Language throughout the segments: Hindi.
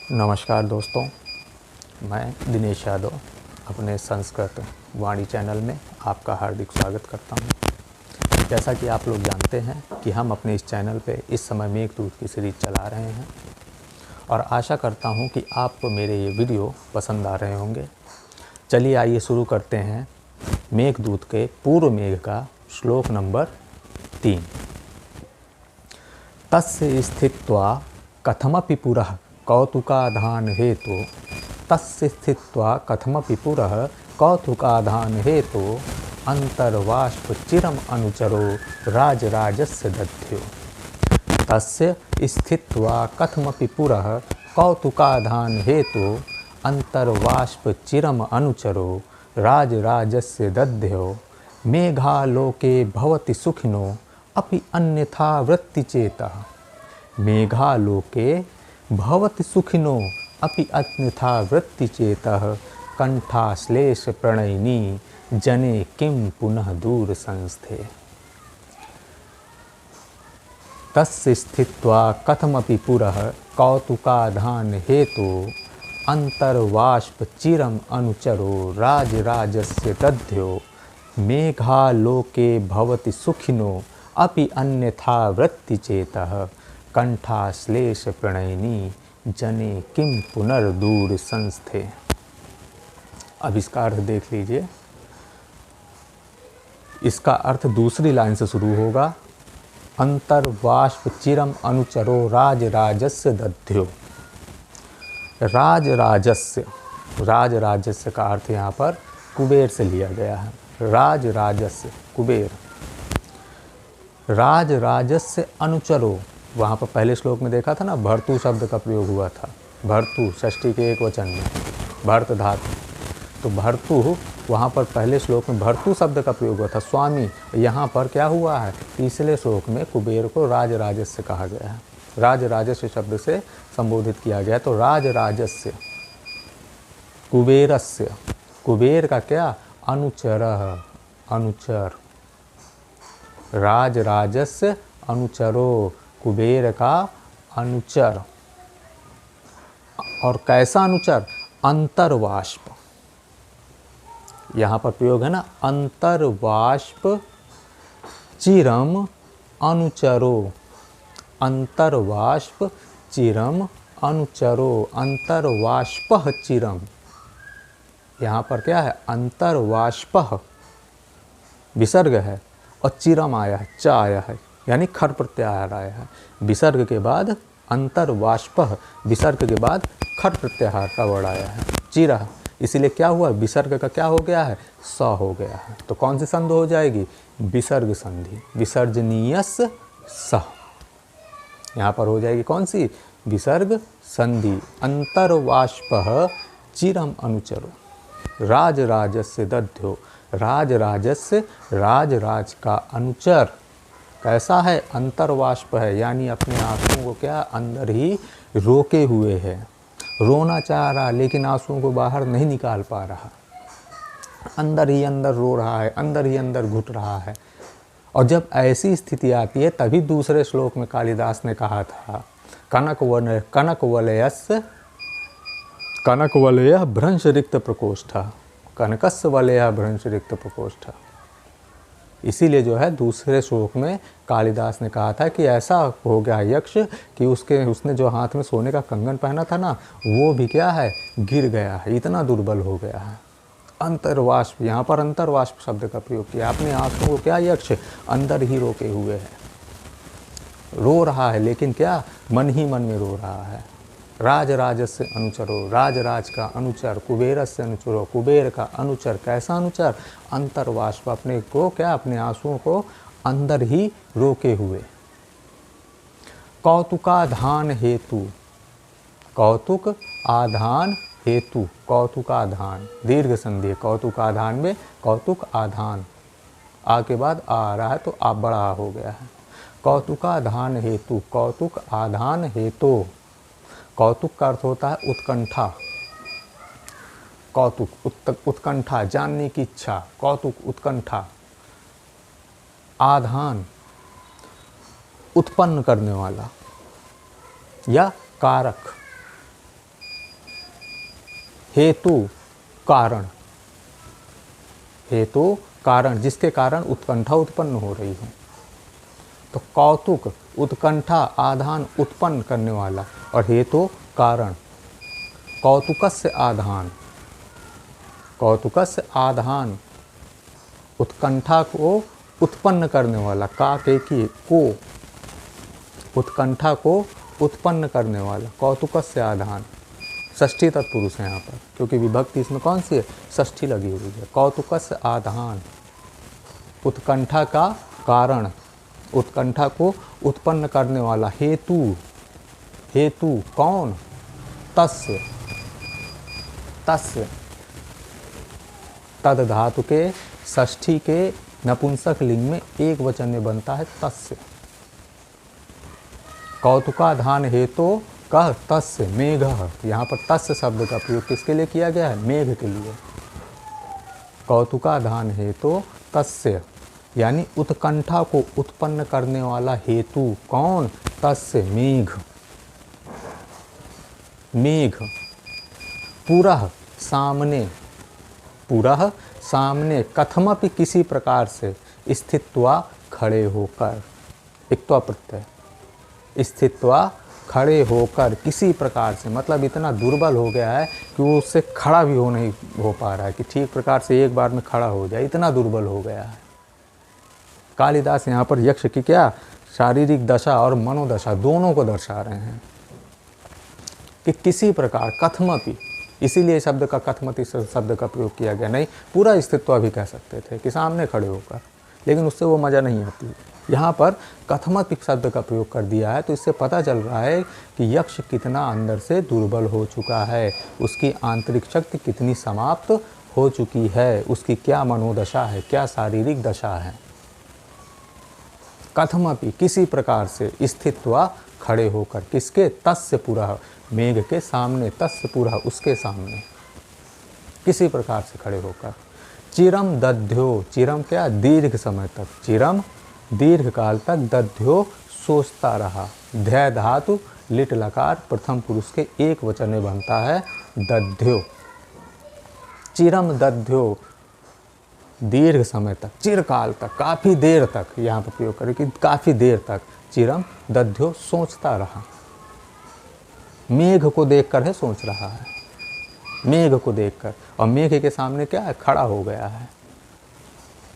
नमस्कार दोस्तों, मैं दिनेश यादव अपने संस्कृत वाणी चैनल में आपका हार्दिक स्वागत करता हूं। जैसा कि आप लोग जानते हैं कि हम अपने इस चैनल पे इस समय मेघदूत की सीरीज़ चला रहे हैं और आशा करता हूं कि आपको मेरे ये वीडियो पसंद आ रहे होंगे। चलिए आइए शुरू करते हैं मेघदूत के पूर्व मेघ का श्लोक नंबर 3। तस्य स्थित्वा कथमपि पुरः कौतुकाधान हेतु तस्य स्थित्वा कथमपि पुरः कौतुकाधान हेतु अंतर्वाष्प चिरम अनुचरो राजराजस्य दध्यो। तस्य स्थित्वा कथमपि पुरः कौतुकाधान हेतु अंतर्वाष्प चिरम अनुचरो राजराजस्य दध्यो। मेघालोके भवति सुखिनो अपि अन्यथा वृत्तिचेतः। मेघालोके भवति सुखिनो अपि अन्यथा वृत्तिचेतः। कंठाश्लेष प्रणयिनी जने किं पुनः दूर संस्थे। तस्य स्थित्वा कथमपि पुरः कौतुकाधान हेतु अंतर्वाष्प चिरम अनुचरो राजराजस्य दध्यो। मेघालोके भवति सुखिनो अपि अन्यथा वृत्तिचेतः। कंठाश्लेष प्रणयिनी जने किं पुनर्दूर संस्थे। अब इसका अर्थ देख लीजिए। इसका अर्थ दूसरी लाइन से शुरू होगा। अंतर्वाष्प चिरम अनुचरो राजराजस्य दध्यो। राजराजस्य, राजराजस्य का अर्थ यहाँ पर कुबेर से लिया गया है। राजराजस्य कुबेर। राजराजस्य अनुचरो, वहाँ पर पहले श्लोक में देखा था ना, भर्तु शब्द का प्रयोग हुआ था। भर्तु षष्ठी के एक वचन में भर्त धातु, तो भर्तु वहाँ पर पहले श्लोक में भर्तु शब्द का प्रयोग हुआ था, स्वामी। यहाँ पर क्या हुआ है, तीसरे श्लोक में कुबेर को राजराजस्य कहा गया है। राजराजस्य शब्द से संबोधित किया गया। तो राजराजस्य कुबेरस्य, कुबेर का क्या, अनुचरः, अनुचर। राजराजस्य अनुचरो, कुबेर का अनुचर। और कैसा अनुचर, अंतर्वाष्प। यहाँ पर प्रयोग है ना, अंतर्वाष्प चिरम अनुचरो। अंतर्वाष्प चिरम अनुचरो, अंतर्वाष्पः चिरम। यहाँ पर क्या है, अंतर्वाष्पः विसर्ग है और चिरम आया है, च आया है, यानी खर प्रत्याहार आया है। विसर्ग के बाद अंतर्वाष्पः, विसर्ग के बाद खर प्रत्याहार का वर्ड आया है, चिरः। इसीलिए क्या हुआ, विसर्ग का क्या हो गया है, स हो गया है। तो कौन सी संधि हो जाएगी, विसर्ग संधि। विसर्जनीयस स, यहाँ पर हो जाएगी कौन सी, विसर्ग संधि। अंतर्वाष्पः चिरम अनुचरो राजराजस्य दध्यो। राजराजस्य, राजराज का अनुचर कैसा है, अंतर्वाष्प है, यानी अपने आंसुओं को क्या अंदर ही रोके हुए है। रोना चाह रहा लेकिन आंसुओं को बाहर नहीं निकाल पा रहा, अंदर ही अंदर रो रहा है, अंदर ही अंदर घुट रहा है। और जब ऐसी स्थिति आती है तभी दूसरे श्लोक में कालिदास ने कहा था, कनकवलयस्य कनकवलयः भ्रंश रिक्त प्रकोष्ठः। कनकस्य वलयः भ्रंश रिक्त प्रकोष्ठः। इसीलिए जो है दूसरे श्लोक में कालिदास ने कहा था कि ऐसा हो गया यक्ष कि उसने जो हाथ में सोने का कंगन पहना था ना, वो भी क्या है, गिर गया है, इतना दुर्बल हो गया है। अंतर्वाष्प, यहाँ पर अंतर्वाष्प शब्द का प्रयोग किया। अपने आंसुओं को क्या यक्ष अंदर ही रोके हुए है, रो रहा है, लेकिन क्या, मन ही मन में रो रहा है। राजराजस्य अनुचरो, राजराज का अनुचर। कुबेरस्य अनुचरो, कुबेर का अनुचर। कैसा अनुचर, अंतर्वाष्प, अपने को क्या, अपने आंसुओं को अंदर ही रोके हुए। कौतुकाधान हेतु, कौतुक आधान हेतु, कौतुकाधान दीर्घ संधि है। कौतुकाधान में कौतुक आधान, आ के बाद आ रहा है तो आ बड़ा हो गया है। कौतुकाधान हेतु, कौतुक आधान हेतु। कौतुक का अर्थ होता है उत्कंठा। कौतुक, उत्कंठा, जानने की इच्छा, कौतुक, उत्कंठा। आधान, उत्पन्न करने वाला या कारक। हेतु कारण, हेतु कारण जिसके कारण उत्कंठा उत्पन्न हो रही है। तो कौतुक उत्कंठा आधान उत्पन्न करने वाला, और हेतु कारण। कौतुकस्य आधान, कौतुकस्य आधान उत्कंठा को उत्पन्न करने वाला, का के की को, उत्कंठा को उत्पन्न करने वाला, कौतुकस्य आधान। षष्ठी तत्पुरुष है यहाँ पर, क्योंकि विभक्ति इसमें कौन सी है, षष्ठी लगी हुई है। कौतुकस्य आधान, उत्कंठा का कारण, उत्कंठा को उत्पन्न करने वाला। हेतु, हेतु कौन, तस्य, तस्य तद धातु के षष्ठी के नपुंसक लिंग में एक वचन में बनता है तस्य। कौतुकाधान हेतु कह तस्य मेघ, यहाँ पर तस्य शब्द का प्रयोग किसके लिए किया गया है, मेघ के लिए। कौतुकाधान हेतु तस्य, यानी उत्कंठा को उत्पन्न करने वाला हेतु कौन, तस्य मेघ। मेघ पुरः सामने, पुरः सामने, कथमपि किसी प्रकार से, स्थित्वा खड़े होकर, इक्त्वा प्रत्यय, स्थित्वा खड़े होकर, किसी प्रकार से, मतलब इतना दुर्बल हो गया है कि वो उससे खड़ा भी नहीं हो पा रहा है कि ठीक प्रकार से एक बार में खड़ा हो जाए, इतना दुर्बल हो गया है। कालिदास यहाँ पर यक्ष की क्या शारीरिक दशा और मनोदशा दोनों को दर्शा रहे हैं कि किसी प्रकार, कथमपि, इसीलिए शब्द का कथमति शब्द का प्रयोग किया गया, नहीं पूरा स्थित्व भी कह सकते थे कि सामने खड़े होकर, लेकिन उससे वो मज़ा नहीं आती। यहाँ पर कथमति शब्द का प्रयोग कर दिया है, तो इससे पता चल रहा है कि यक्ष कितना अंदर से दुर्बल हो चुका है, उसकी आंतरिक शक्ति कितनी समाप्त हो चुकी है, उसकी क्या मनोदशा है, क्या शारीरिक दशा है। कथमपि किसी प्रकार से, स्थित्वा खड़े होकर, किसके, तस्य पुरः मेघ के सामने, तस्य पुरः उसके सामने, किसी प्रकार से खड़े होकर। चिरम दध्यो, चिरम क्या, दीर्घ समय तक, चिरम दीर्घ काल तक, दध्यो सोचता रहा। ध्य धातु लिट लकार प्रथम पुरुष के एक वचन में बनता है दध्यो। चिरम दध्यो, दीर्घ समय तक, चिरकाल तक, काफ़ी देर तक, यहाँ पर प्रयोग करें कि काफ़ी देर तक, चिरम दध्यो सोचता रहा। मेघ को देखकर है सोच रहा है, मेघ को देखकर, और मेघ के सामने क्या है, खड़ा हो गया है।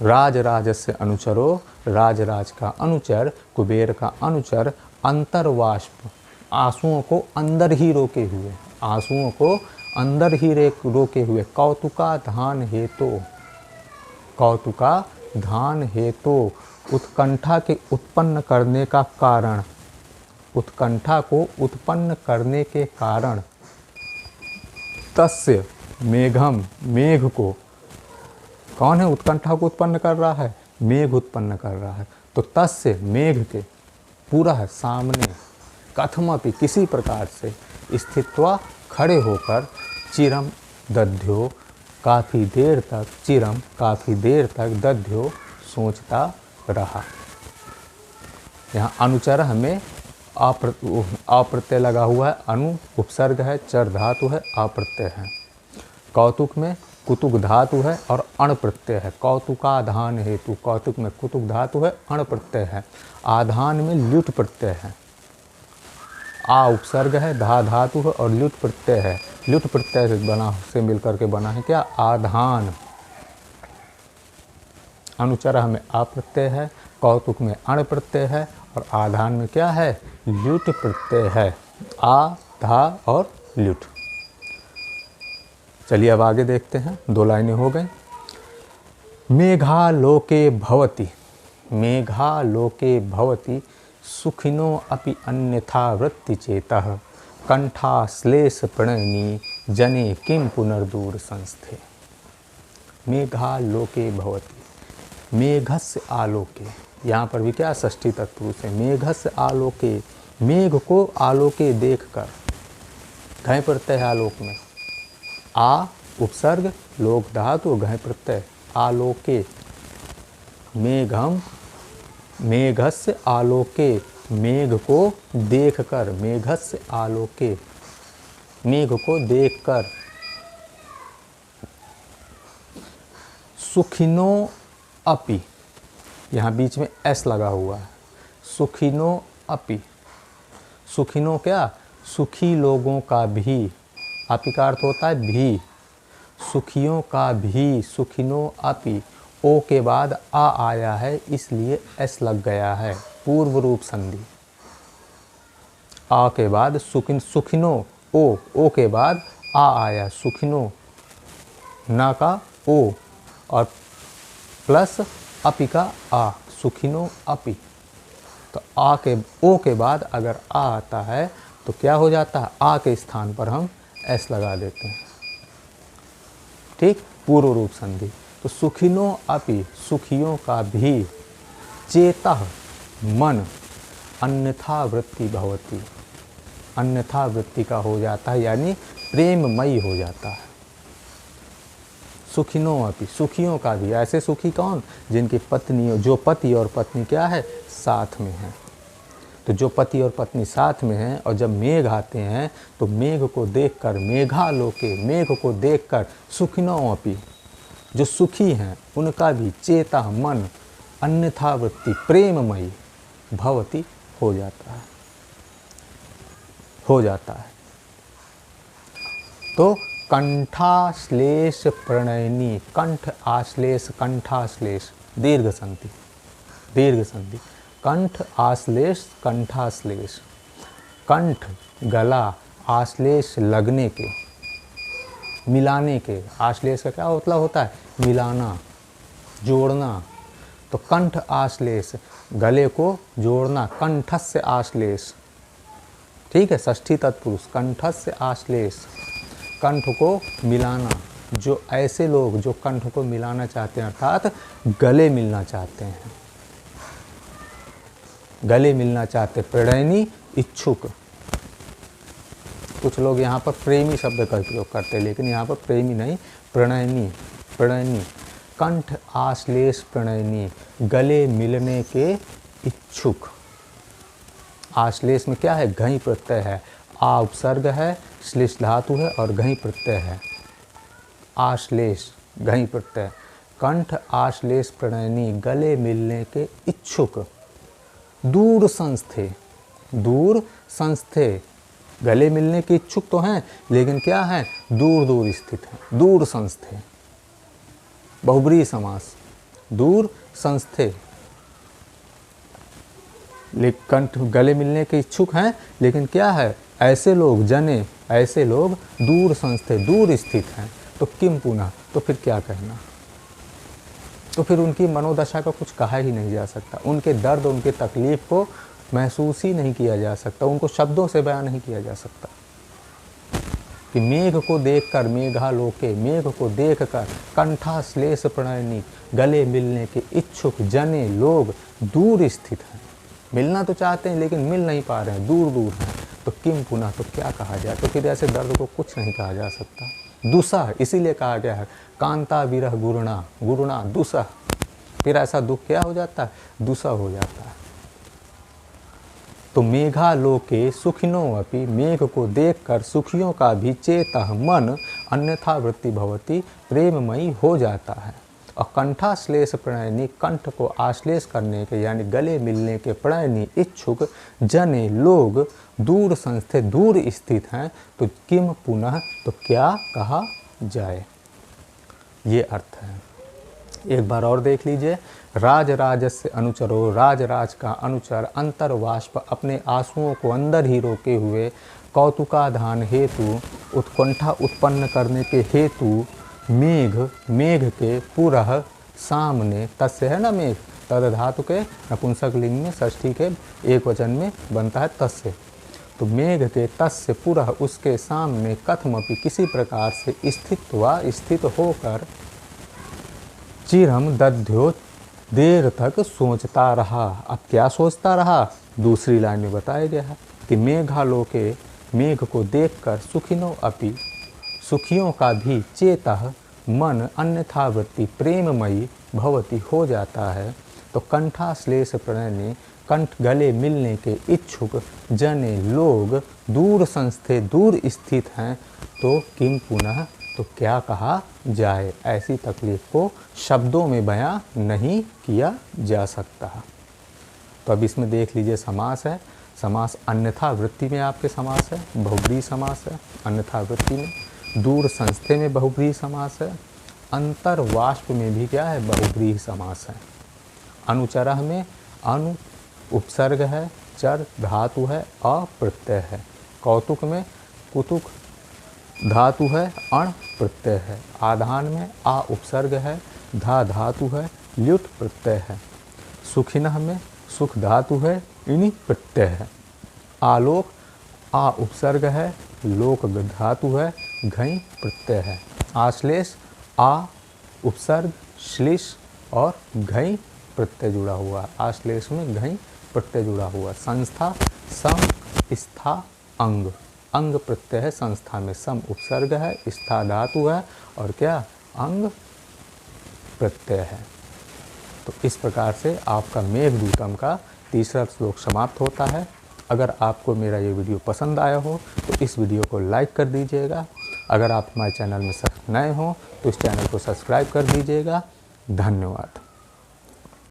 राज राजस्य अनुचरो, राज का अनुचर, कुबेर का अनुचर, अंतर्वाष्प, आंसुओं को अंदर ही रोके हुए, आंसुओं को अंदर ही रोके हुए। कौतुका धान हेतु, कौतुका धान हेतु, उत्कंठा के उत्पन्न करने का कारण, उत्कंठा को उत्पन्न करने के कारण। तस्य मेघम, मेघ को, कौन है उत्कंठा को उत्पन्न कर रहा है, मेघ उत्पन्न कर रहा है। तो तस्य मेघ के, पूरा है सामने, कथमपि किसी प्रकार से, स्थित्वा खड़े होकर, चिरम दध्यो काफ़ी देर तक, चिरम काफ़ी देर तक, दध्यो सोचता रहा। यहाँ अनुचर हमें अप्रत्यय लगा हुआ है, अनु उपसर्ग है, चर धातु है, अप्रत्यय है। कौतुक में कुतुक धातु है और अण प्रत्यय है। कौतुकाधान हेतु, कौतुक में कुतुक धातु है, अण प्रत्यय है। आधान में ल्युट प्रत्यय है। आ उपसर्ग है, धा धातु है और ल्युट प्रत्यय है। ल्युट प्रत्यय से मिलकर के बना है क्या, आधान। अनुचर में आ प्रत्यय है, कौतुक में अण प्रत्यय है और आधान में क्या है, ल्युट प्रत्यय है। आ, धा और ल्युट। चलिए अब आगे देखते हैं, 2 लाइनें हो गई। मेघालोके भवति, मेघालोके भवति, सुखिनो अपि अन्यथा वृत्ति चेतः, कंठाश्लेष प्रणयनी जने किम पुनर्दूर संस्थे। मेघालोके भवति, मेघस्य आलोके, यहाँ पर भी क्या षष्ठी तत्पुरुष है। मेघस्य आलोके, मेघ को आलोके देखकर, घय प्रत्यय है आलोक में। आ उपसर्ग, लोक धातु, घय प्रत्यय, आलोके। मेघम, मेघस्य आलोके, मेघ को देखकर, मेघस्य आलोके, मेघ को देखकर। सुखिनो अपि, यहाँ बीच में एस लगा हुआ है, सुखिनो अपि। सुखिनो क्या, सुखी लोगों का भी, अपि का अर्थ होता है भी, सुखियों का भी, सुखिनो अपि। ओ के बाद आ आया है इसलिए एस लग गया है, पूर्व रूप संधि। आ के बाद सुखिनो, ओ के बाद आ आया, सुखिनो, ना का ओ और प्लस अपि का आ, सुखिनो अपि। तो आ के, ओ के बाद अगर आ आता है तो क्या हो जाता है, आ के स्थान पर हम एस लगा देते हैं, ठीक, पूर्व रूप संधि। तो सुखिनो अपि, सुखियों का भी, चेतः मन, अन्यथा वृत्ति भवति, अन्यथा वृत्ति का हो जाता है, यानी प्रेममयी हो जाता है। सुखिनो अपि, सुखियों का भी, ऐसे सुखी कौन, जिनकी पत्नी, जो पति और पत्नी क्या है, साथ में है। तो जो पति और पत्नी साथ में हैं और जब मेघ आते हैं तो मेघ को देखकर, मेघालोके, मेघ को देखकर, सुखिनो अपि, जो सुखी हैं उनका भी, चेता मन, अन्यथा वृत्ति, प्रेममयी, भवति हो जाता है, हो जाता है। तो कंठाश्लेष प्रणयनी, कंठ आश्लेष, कंठाश्लेष, दीर्घ संधि, दीर्घ संधि, कंठ आश्लेष, कंठाश्लेष, कंठ गला, आश्लेष लगने के, मिलाने के, आश्लेष का क्या मतलब होता है, मिलाना, जोड़ना। तो कंठ आश्लेष, गले को जोड़ना, कंठस्य आश्लेष, ठीक है, षष्ठी तत्पुरुष, कंठस्य आश्लेष, कंठ को मिलाना। जो ऐसे लोग जो कंठ को मिलाना चाहते हैं, अर्थात गले मिलना चाहते हैं, गले मिलना चाहते, प्रणयनी, इच्छुक। कुछ लोग यहाँ पर प्रेमी शब्द का उपयोग करते हैं, लेकिन यहाँ पर प्रेमी नहीं, प्रणयनी, प्रणयनी, कंठ आश्लेष प्रणयनी, गले मिलने के इच्छुक। आश्लेष में क्या है, घई प्रत्यय है, आ उपसर्ग है, श्लेष धातु है और घई प्रत्यय है, आश्लेष, घई प्रत्यय। कंठ आश्लेष प्रणयनी, गले मिलने के इच्छुक। दूर संस्थे, दूर संस्थे, गले मिलने के इच्छुक तो हैं लेकिन क्या है, दूर दूर स्थित हैं, दूर संस्थे, बहुब्रीहि समास, दूर संस्थे, लेकिन कंठ गले मिलने के इच्छुक हैं लेकिन क्या है, ऐसे लोग, जने, ऐसे लोग दूर संस्थे, दूर स्थित हैं। तो किम पुनः, तो फिर क्या कहना, तो फिर उनकी मनोदशा का कुछ कहा ही नहीं जा सकता, उनके दर्द, उनके तकलीफ को महसूस ही नहीं किया जा सकता, उनको शब्दों से बयान नहीं किया जा सकता। कि मेघ को देखकर, मेघालोके, मेघ को देखकर, कंठाश्लेष प्रणयनी, गले मिलने के इच्छुक जने लोग दूर स्थित हैं, मिलना तो चाहते हैं लेकिन मिल नहीं पा रहे हैं, दूर दूर हैं। तो किम पुनः, तो क्या कहा जाए, तो फिर ऐसे दर्द को कुछ नहीं कहा जा सकता। दुसह, इसीलिए कहा गया है, कांता विरह गुरुणा, गुरुणा दुसह, फिर ऐसा दुख क्या हो जाता है, दुसह हो जाता है। तो मेघालोके सुखिनो अपि, मेघ को देखकर सुखियों का भी, चेतः मन, अन्यथा वृत्ति भवति, प्रेममयी हो जाता है। और कंठाश्लेष प्रणयनी, कंठ को आश्लेष करने के यानी गले मिलने के, प्रणयनी इच्छुक जने लोग दूर संस्थे, दूर स्थित हैं। तो किम पुनः, तो क्या कहा जाए, ये अर्थ है। एक बार और देख लीजिए, राज राजस्य अनुचरो, राज राज का अनुचर, अंतर्वाष्प, अपने आंसुओं को अंदर ही रोके हुए, कौतुकाधान हेतु, उत्कंठा उत्पन्न करने के हेतु, मेघ, मेघ के पुरः, सामने, तस्य है ना मेघ, तद धातु के नपुंसक लिंग में षष्ठी के एक वचन में बनता है तस्य। तो मेघ के तस्य पुरः, उसके सामने, कथमपि, किसी प्रकार से, स्थित व स्थित होकर, चिरम दध्यो, देर तक सोचता रहा। अब क्या सोचता रहा, दूसरी लाइन में बताया गया है कि मेघालोके, मेघ को देखकर, सुखिनो अपि, सुखियों का भी, चेतः मन, अन्यथा वृत्ति, प्रेममयी भवति हो जाता है। तो कंठाश्लेष प्रणयनी, कंठ गले मिलने के इच्छुक जने लोग दूर संस्थे, दूर स्थित हैं। तो किम पुनः, तो क्या कहा जाए। ऐसी तकलीफ को शब्दों में बयां नहीं किया जा सकता। तो अब इसमें देख लीजिए समास है। समास अन्यथा वृत्ति में आपके समास है, बहुब्रीहि समास है। अन्यथा वृत्ति में, दूर संस्थे में बहुब्रीहि समास है। अंतर्वाष्प में भी क्या है, बहुब्रीहि समास है। अनुचरः में अनु उपसर्ग है, चर धातु है, अ प्रत्यय है। कौतुक में कुतुक धातु है, अण प्रत्यय है। आधान में आ उपसर्ग है, धा धातु है, ल्युट प्रत्यय है। सुखिनः में सुख धातु है, इनि प्रत्यय है। आलोक आ उपसर्ग है, लोक धातु है, घई प्रत्यय है। आश्लेष आ उपसर्ग, श्लिष और घई प्रत्यय जुड़ा हुआ है। आश्लेष में घई प्रत्यय जुड़ा हुआ। संस्था सम स्था अंग, अंग प्रत्यय है संस्था में। सम उपसर्ग है, स्था धातु है और क्या, अंग प्रत्यय है। तो इस प्रकार से आपका मेघदूतम का तीसरा श्लोक समाप्त होता है। अगर आपको मेरा ये वीडियो पसंद आया हो तो इस वीडियो को लाइक कर दीजिएगा। अगर आप हमारे चैनल में नए हो तो इस चैनल को सब्सक्राइब कर दीजिएगा। धन्यवाद।